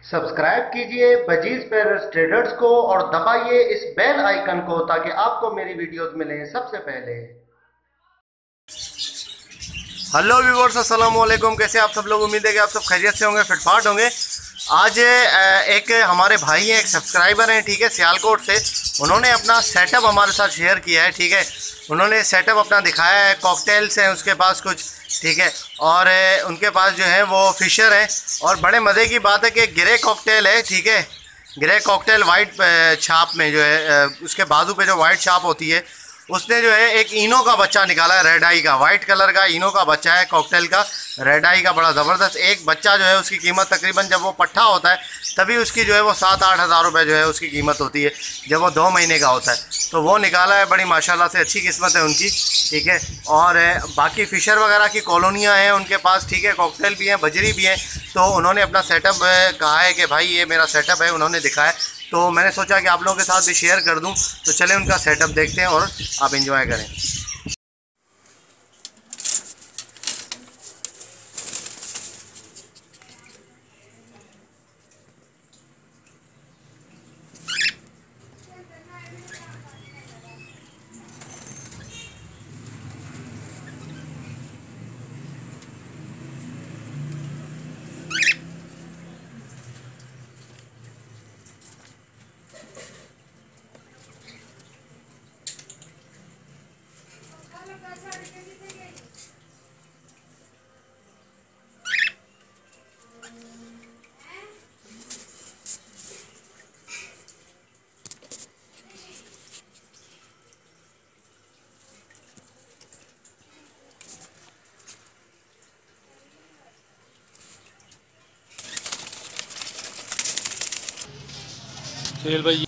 Subscribe कीजिए budgies पैरस traders को और दबाइए इस बेल आइकन को ताकि आपको मेरी वीडियोस मिलें सबसे पहले। हेलो व्यूअर्स, अस्सलाम वालेकुम। कैसे आप सब लोग? उम्मीद है कि आप सब खैरियत से होंगे, फिटफाट होंगे। आज एक हमारे भाई हैं, एक सब्सक्राइबर हैं, ठीक है, सियालकोट से। उन्होंने अपना सेटअप हमारे साथ शेयर किया है, ठीक है। उन्होंने सेटअप अपना दिखाया है, कॉकटेल्स हैं उसके पास कुछ, ठीक है। और उनके पास जो है वो फिशर है। और बड़े मज़े की बात है कि ग्रे कॉकटेल है, ठीक है। ग्रे कॉकटेल वाइट छाप में जो है उसके बाजू पे जो वाइट छाप होती है, उसने जो है एक इनो का बच्चा निकाला है, रेड आई का, वाइट कलर का इनो का बच्चा है कॉकटेल का, रेड आई का, बड़ा ज़बरदस्त एक बच्चा जो है। उसकी कीमत तकरीबन जब वो पट्ठा होता है तभी उसकी जो है वो 7-8 हज़ार रुपये जो है उसकी कीमत होती है, जब वो 2 महीने का होता है। तो वो निकाला है, बड़ी माशाल्लाह से अच्छी किस्मत है उनकी, ठीक है। और बाकी फ़िशर वगैरह की कॉलोनियाँ हैं उनके पास, ठीक है। कॉकटेल भी हैं, बजरी भी हैं। तो उन्होंने अपना सेटअप कहा है कि भाई ये मेरा सेटअप है, उन्होंने दिखाया। तो मैंने सोचा कि आप लोगों के साथ भी शेयर कर दूं। तो चलें उनका सेटअप देखते हैं और आप एंजॉय करें। सुहेल भाई,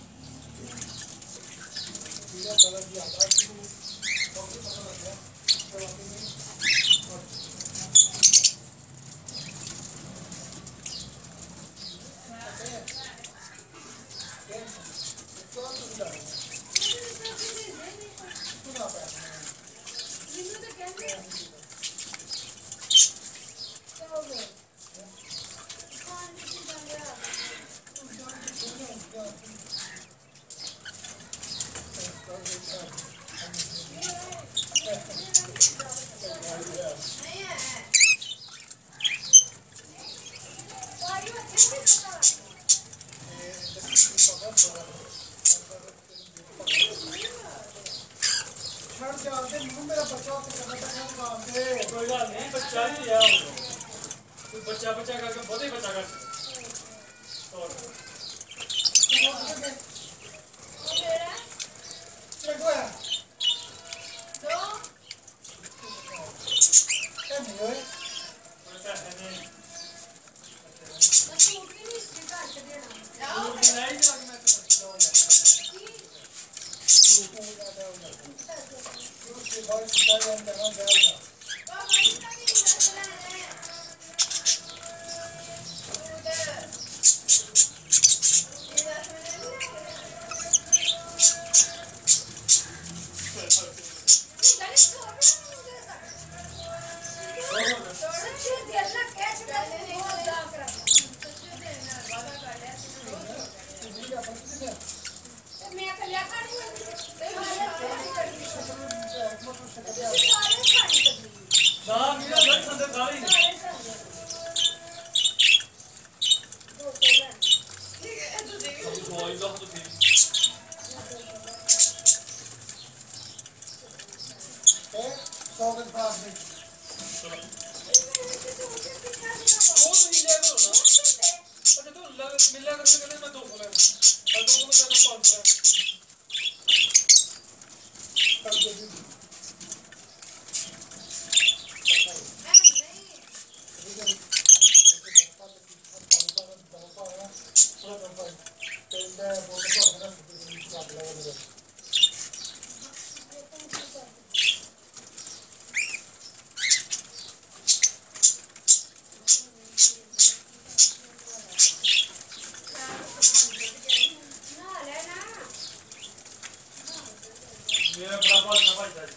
कोई बात नहीं, बच्चा ही लिया बच्चा बच्चा करके बहुत ही बच्चा कर मेरा बड़ा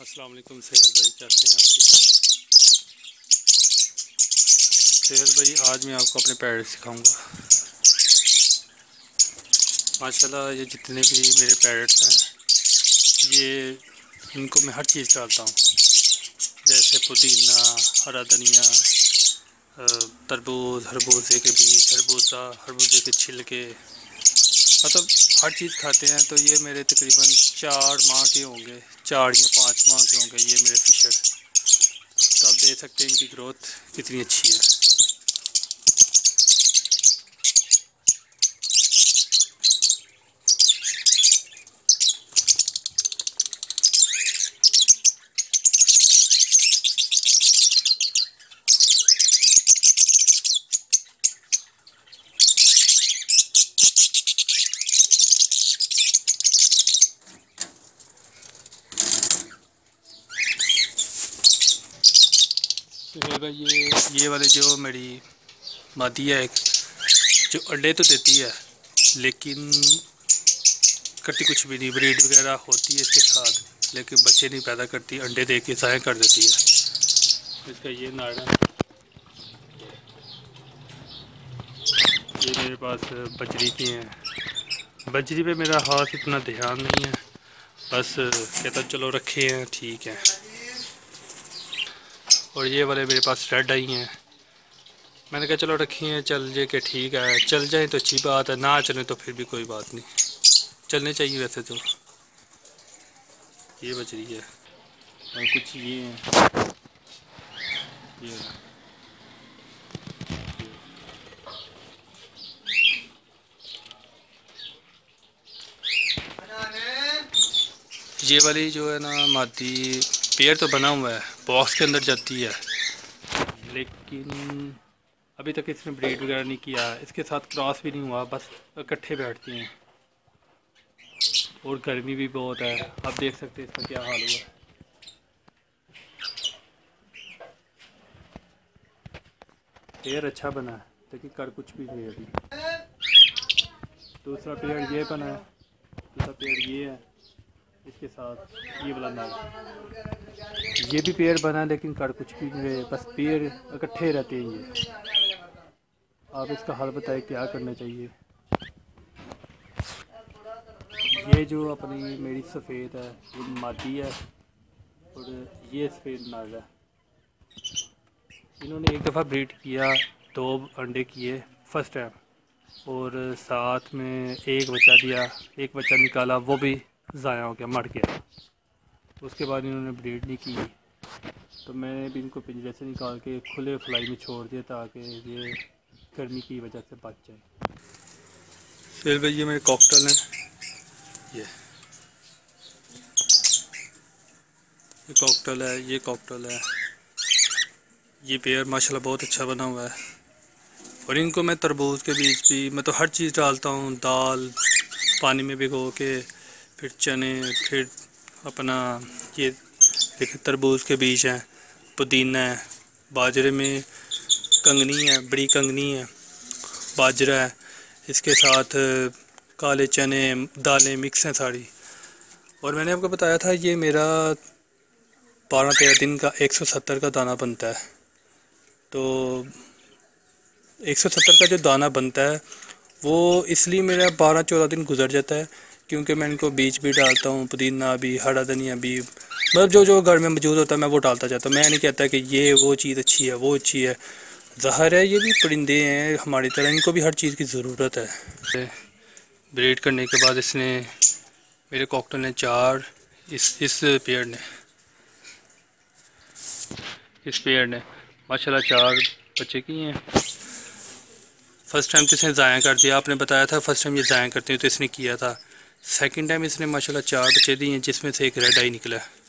अस्सलाम वालेकुम सेहल भाई, कैसे हैं आप? सेहल भाई, आज मैं आपको अपने पैरेट सिखाऊंगा। माशाल्लाह ये जितने भी मेरे पैरेट्स हैं, ये इनको मैं हर चीज़ डालता हूँ, जैसे पुदीना, हरा धनिया, तरबूज, खरबूजे के बीज, खरबूजे के छिलके, मतलब हर चीज़ खाते हैं। तो ये मेरे तकरीबन 4 माह के होंगे, 4 या 5 माह के होंगे ये मेरे फिशर। तो आप देख सकते हैं इनकी ग्रोथ कितनी अच्छी है। तो भाई ये वाले जो मेरी मादी है, एक जो अंडे तो देती है लेकिन करती कुछ भी नहीं। ब्रीड वगैरह होती है इसके साथ, लेकिन बच्चे नहीं पैदा करती, अंडे दे के ज़ाया कर देती है। इसका ये नाड़ है, ये मेरे पास बजरी की हैं। बजरी पे मेरा हाथ इतना ध्यान नहीं है, बस कहता चलो रखे हैं ठीक है। और ये वाले मेरे पास रेड आई हैं, मैंने कहा चलो रखी हैं, चल जे के ठीक है, चल जाए तो अच्छी बात है, ना चले तो फिर भी कोई बात नहीं, चलने चाहिए वैसे तो। ये बच रही है और कुछ ये हैं, ये वाली जो है ना मादी, पेड़ तो बना हुआ है, बॉक्स के अंदर जाती है, लेकिन अभी तक इसने ब्रीड वगैरह नहीं किया, इसके साथ क्रॉस भी नहीं हुआ, बस इकट्ठे बैठती हैं। और गर्मी भी बहुत है, आप देख सकते हैं इसका क्या हाल हुआ। पेड़ अच्छा बना है लेकिन कर कुछ भी नहीं अभी। दूसरा पेड़ ये बना है, दूसरा पेड़ ये है, इसके साथ ये वाला नाल, ये भी पेड़ बना है लेकिन कर कुछ भी नहीं रहे, बस पेड़ इकट्ठे रहते हैं ये। आप इसका हल बताएं क्या करना चाहिए। ये जो अपनी मेरी सफ़ेद है ये मादी है, और ये सफ़ेद नर है। इन्होंने एक दफ़ा ब्रीड किया, 2 अंडे किए फर्स्ट टाइम, और साथ में एक बच्चा दिया, एक बच्चा निकाला, वो भी ज़ाया हो गया, मर गया। उसके बाद इन्होंने ब्रीड नहीं की, तो मैंने भी इनको पिंजरे से निकाल के खुले फ्लाई में छोड़ दिया ताकि ये गर्मी की वजह से बच जाए। फिर भाई ये मेरे कॉकटेल हैं, ये कॉकटेल है, ये कॉकटेल है। ये पेयर माशाल्लाह बहुत अच्छा बना हुआ है। और इनको मैं तरबूज के बीज भी, मैं तो हर चीज़ डालता हूँ, दाल पानी में भिगो के, फिर चने, फिर अपना ये देखिए तरबूज के बीज हैं, पुदीना है, बाजरे में कंगनी है, बड़ी कंगनी है, बाजरा है, इसके साथ काले चने, दालें मिक्स हैं सारी। और मैंने आपको बताया था ये मेरा 12-13 दिन का 170 का दाना बनता है। तो 170 का जो दाना बनता है वो इसलिए मेरा 12-14 दिन गुजर जाता है, क्योंकि मैं इनको बीज भी डालता हूँ, पुदीना भी, हरा धनिया भी, मतलब जो घर में मौजूद होता है मैं वो डालता जाता हूँ। मैं नहीं कहता कि ये वो चीज़ अच्छी है वो अच्छी है। ज़ाहिर है ये भी परिंदे हैं हमारी तरह, इनको भी हर चीज़ की ज़रूरत है। ब्रीड करने के बाद इसने, मेरे कॉकटेल ने 4, इस पेयर ने माशाल्लाह 4 बच्चे किए हैं। फर्स्ट टाइम तो इसने ज़ाया कर दिया, आपने बताया था फर्स्ट टाइम ये ज़ाया करते हैं तो इसने किया था। सेकंड टाइम इसने माशाल्लाह 4 बच्चे दिए हैं, जिसमें से एक रेड आई निकला है।